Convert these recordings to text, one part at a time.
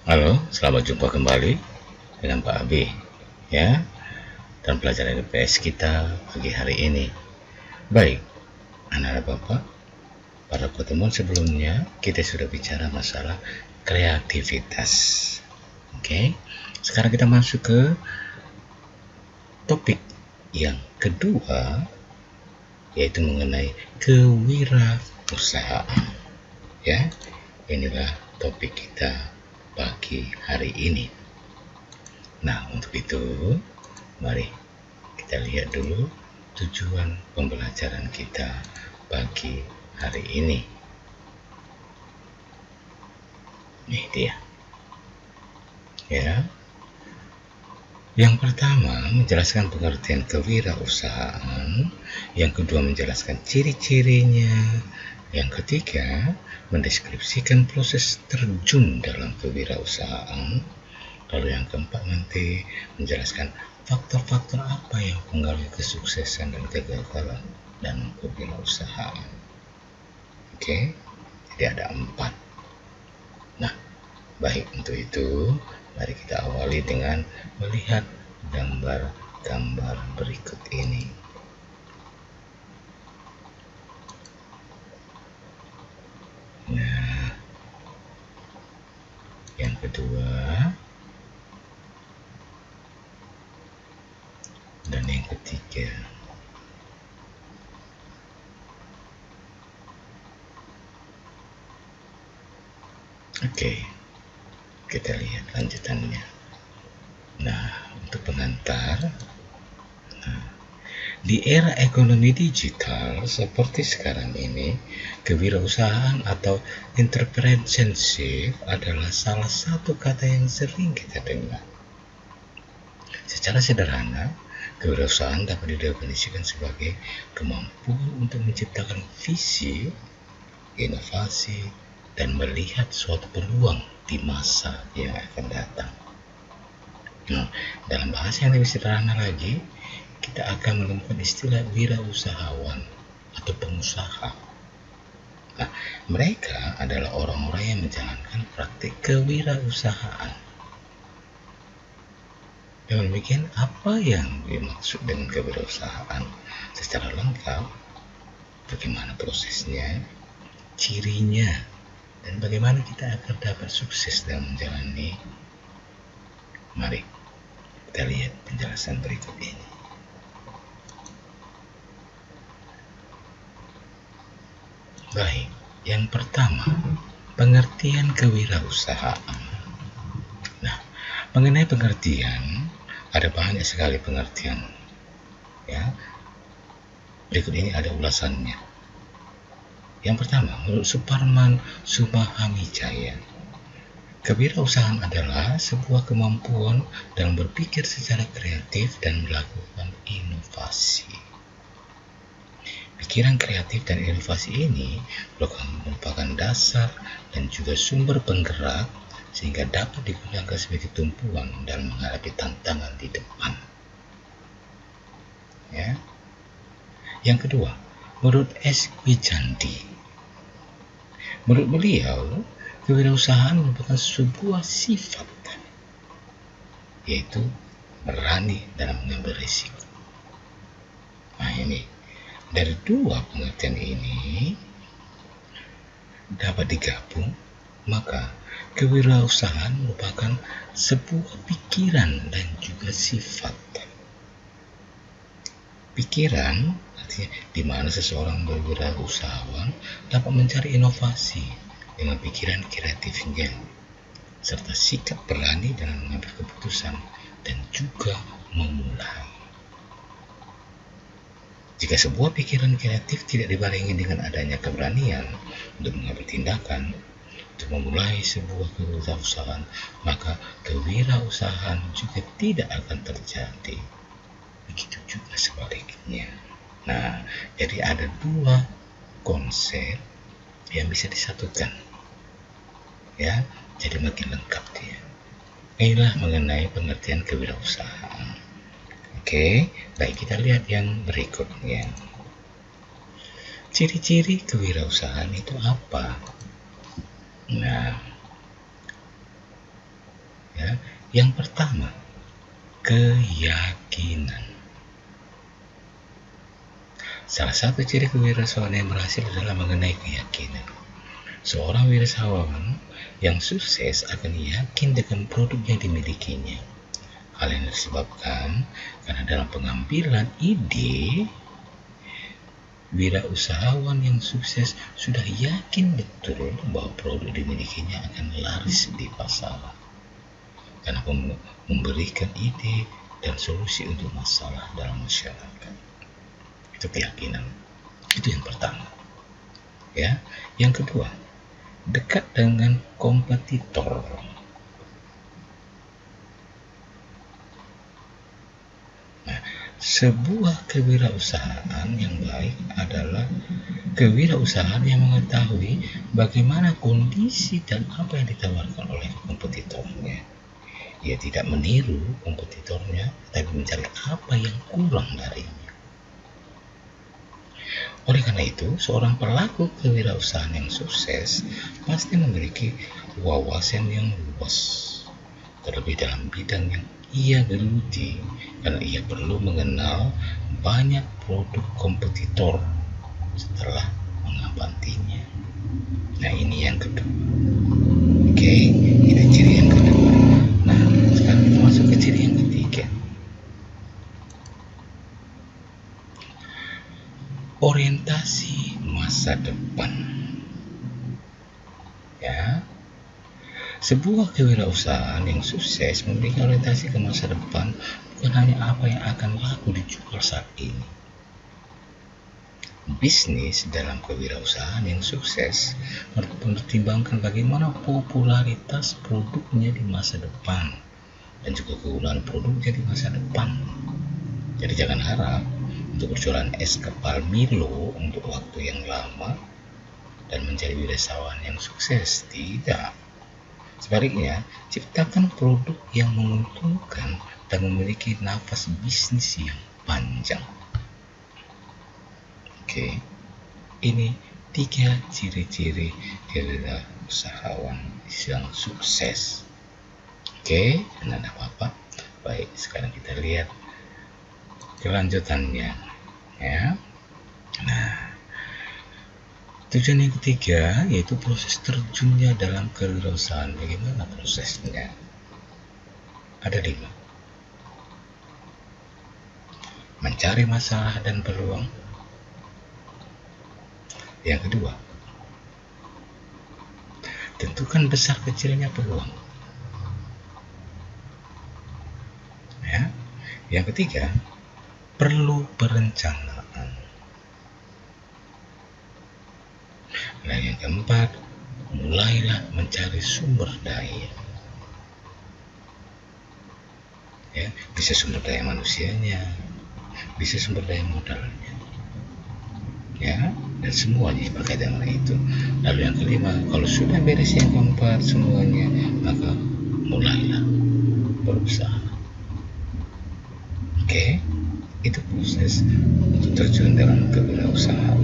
Halo, selamat jumpa kembali dengan Pak Abi ya, dan pelajaran IPS kita pagi hari ini. Baik, anak-anak Bapak, pada pertemuan sebelumnya kita sudah bicara masalah kreativitas. Oke, sekarang kita masuk ke topik yang kedua, yaitu mengenai kewirausahaan. Ya, inilah topik kita pagi hari ini. Nah, untuk itu, mari kita lihat dulu tujuan pembelajaran kita pagi hari ini. Nih dia. Ya. Yang pertama, menjelaskan pengertian kewirausahaan. Yang kedua, menjelaskan ciri-cirinya. Yang ketiga, mendeskripsikan proses terjun dalam kewirausahaan. Lalu yang keempat nanti menjelaskan faktor-faktor apa yang mempengaruhi kesuksesan dan kegagalan dalam kewirausahaan. Oke, jadi ada 4. Nah, baik, untuk itu mari kita awali dengan melihat gambar-gambar berikut ini. Nah, yang kedua dan yang ketiga. Oke, kita lihat lanjutannya. Nah, untuk pengantar, di era ekonomi digital seperti sekarang ini, kewirausahaan atau entrepreneurship adalah salah satu kata yang sering kita dengar. Secara sederhana, kewirausahaan dapat didefinisikan sebagai kemampuan untuk menciptakan visi, inovasi, dan melihat suatu peluang di masa yang akan datang. Nah, dalam bahasa yang lebih sederhana lagi, kita akan menemukan istilah wirausahawan atau pengusaha. Nah, mereka adalah orang-orang yang menjalankan praktik kewirausahaan. Dengan demikian, apa yang dimaksud dengan kewirausahaan secara lengkap, bagaimana prosesnya, cirinya, dan bagaimana kita akan dapat sukses dalam menjalani. Mari kita lihat penjelasan berikut ini. Baik, yang pertama, pengertian kewirausahaan. Nah, mengenai pengertian, ada banyak sekali pengertian. Ya, berikut ini ada ulasannya. Yang pertama, menurut Suparman Sumahamidzaya, kewirausahaan adalah sebuah kemampuan dalam berpikir secara kreatif dan melakukan inovasi. Pikiran kreatif dan inovasi ini merupakan dasar dan juga sumber penggerak sehingga dapat digunakan sebagai tumpuan dalam menghadapi tantangan di depan. Ya. Yang kedua, menurut S. Wijandi, menurut beliau, kewirausahaan merupakan sebuah sifat, yaitu berani dalam mengambil risiko. Nah, ini dari dua pengertian ini dapat digabung, maka kewirausahaan merupakan sebuah pikiran dan juga sifat. Pikiran artinya di mana seseorang berwirausahawan dapat mencari inovasi dengan pikiran kreatifnya, serta sikap berani dalam mengambil keputusan dan juga memulai. Jika sebuah pikiran kreatif tidak dibarengi dengan adanya keberanian untuk mengambil tindakan untuk memulai sebuah kewirausahaan, maka kewirausahaan juga tidak akan terjadi. Begitu juga sebaliknya. Nah, jadi ada dua konsep yang bisa disatukan. Ya, jadi makin lengkap dia. Inilah mengenai pengertian kewirausahaan. Oke, baik, kita lihat yang berikutnya. Ciri-ciri kewirausahaan itu apa? Nah, Ya, yang pertama, keyakinan. Salah satu ciri kewirausahaan yang berhasil adalah mengenai keyakinan. Seorang wirausahawan yang sukses akan yakin dengan produk yang dimilikinya. Hal yang disebabkan karena dalam pengambilan ide, wirausahawan yang sukses sudah yakin betul bahwa produk dimilikinya akan laris di pasaran. Karena memberikan ide dan solusi untuk masalah dalam masyarakat. Itu keyakinan. Itu yang pertama. Ya, yang kedua, dekat dengan kompetitor. Nah, sebuah kewirausahaan yang baik adalah kewirausahaan yang mengetahui bagaimana kondisi dan apa yang ditawarkan oleh kompetitornya. Ia tidak meniru kompetitornya, tapi mencari apa yang kurang darinya. Oleh karena itu, seorang pelaku kewirausahaan yang sukses pasti memiliki wawasan yang luas, terlebih dalam bidang yang ia geluti, karena ia perlu mengenal banyak produk kompetitor setelah mengamatinya. Nah, ini yang kedua. Oke, ini ciri yang kedua. Nah, sekarang kita masuk ke ciri yang ketiga. Orientasi masa depan. Ya, sebuah kewirausahaan yang sukses memiliki orientasi ke masa depan, bukan hanya apa yang akan laku dijual saat ini. Bisnis dalam kewirausahaan yang sukses mempertimbangkan bagaimana popularitas produknya di masa depan dan juga kegunaan produknya di masa depan. Jadi jangan harap untuk berjualan es kepal Milo untuk waktu yang lama dan menjadi wirausahawan yang sukses. Tidak. Sebaliknya, ciptakan produk yang menguntungkan dan memiliki nafas bisnis yang panjang. Oke, ini 3 ciri-ciri kewirausahawan yang sukses. Oke, tidak apa-apa. Baik, sekarang kita lihat kelanjutannya, ya. Nah, tujuan yang ketiga yaitu proses terjunnya dalam kewirausahaan. Bagaimana prosesnya? Ada 5. Mencari masalah dan peluang. Yang kedua, tentukan besar kecilnya peluang. Ya. Yang ketiga, perlu perencanaan. Nah, yang keempat, mulailah mencari sumber daya. Ya, bisa sumber daya manusianya, bisa sumber daya modalnya. Ya, dan semuanya berkaitan dengan itu. Lalu yang kelima, kalau sudah beres yang keempat semuanya, maka mulailah berusaha. Oke, itu proses untuk terjun dalam kewirausahaan.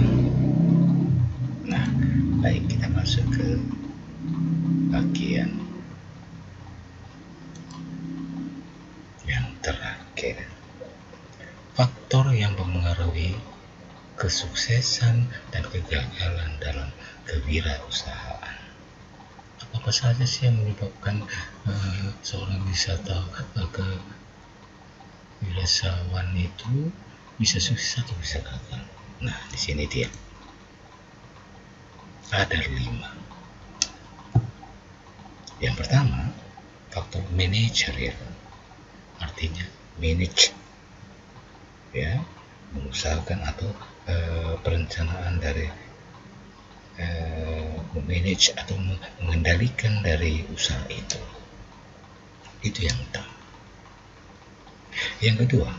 Nah, baik, kita masuk ke bagian yang terakhir. Faktor yang mempengaruhi kesuksesan dan kegagalan dalam kewirausahaan. Apa saja sih yang menyebabkan seorang wirausahawan itu bisa sukses atau bisa gagal? Nah, di sini dia ada 5. Yang pertama, faktor manajerial, artinya manage, ya, mengusahakan atau perencanaan dari memanage atau mengendalikan dari usaha itu yang utama. Yang kedua,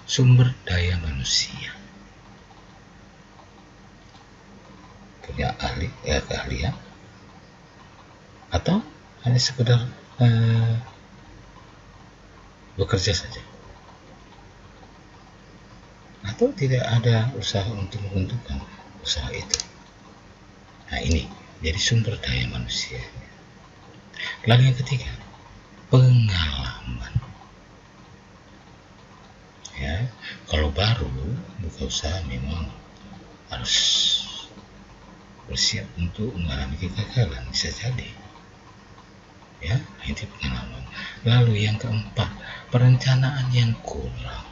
sumber daya manusia, punya keahlian atau hanya sekedar bekerja saja, atau tidak ada usaha untuk menentukan usaha itu. Nah, ini jadi sumber daya manusia. Lalu yang ketiga, pengalaman. Ya, kalau baru buka usaha memang harus bersiap untuk mengalami kegagalan, bisa jadi. Ya, itu pengalaman. Lalu yang keempat, perencanaan yang kurang.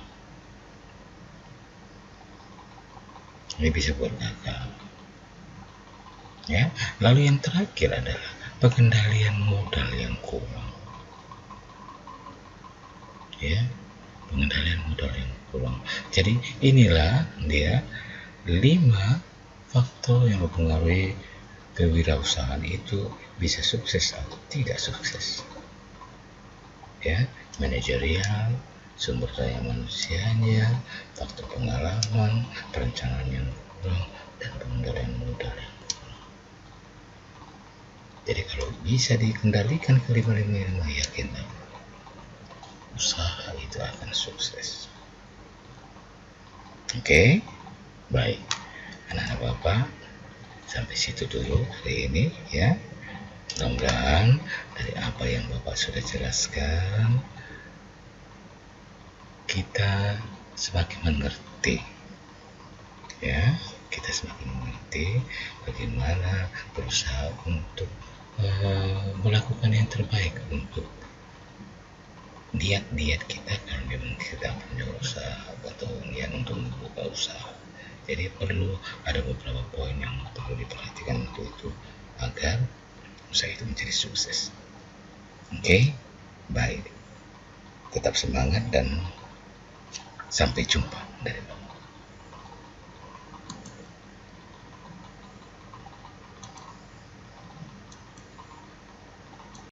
Ini bisa buat gagal. Ya, lalu yang terakhir adalah pengendalian modal yang kurang. Ya, pengendalian modal yang kurang. Jadi inilah dia 5 faktor yang mempengaruhi kewirausahaan itu bisa sukses atau tidak sukses. Ya, manajerial, sumber daya manusianya, faktor pengalaman, perencanaan yang kurang, dan pengendalian modal yang kurang. Jadi kalau bisa dikendalikan kelima-lima, yakin usaha itu akan sukses. Oke, baik. Anak-anak Bapak, sampai situ dulu hari ini ya. Mudah-mudahan dari apa yang Bapak sudah jelaskan, kita semakin mengerti ya, kita semakin mengerti bagaimana berusaha untuk melakukan yang terbaik untuk niat kita kalau memang kita punya usaha atau niat untuk membuka usaha. Jadi perlu ada beberapa poin yang perlu diperhatikan untuk itu agar usaha itu menjadi sukses. Oke, baik. Tetap semangat dan sampai jumpa dari Bapak.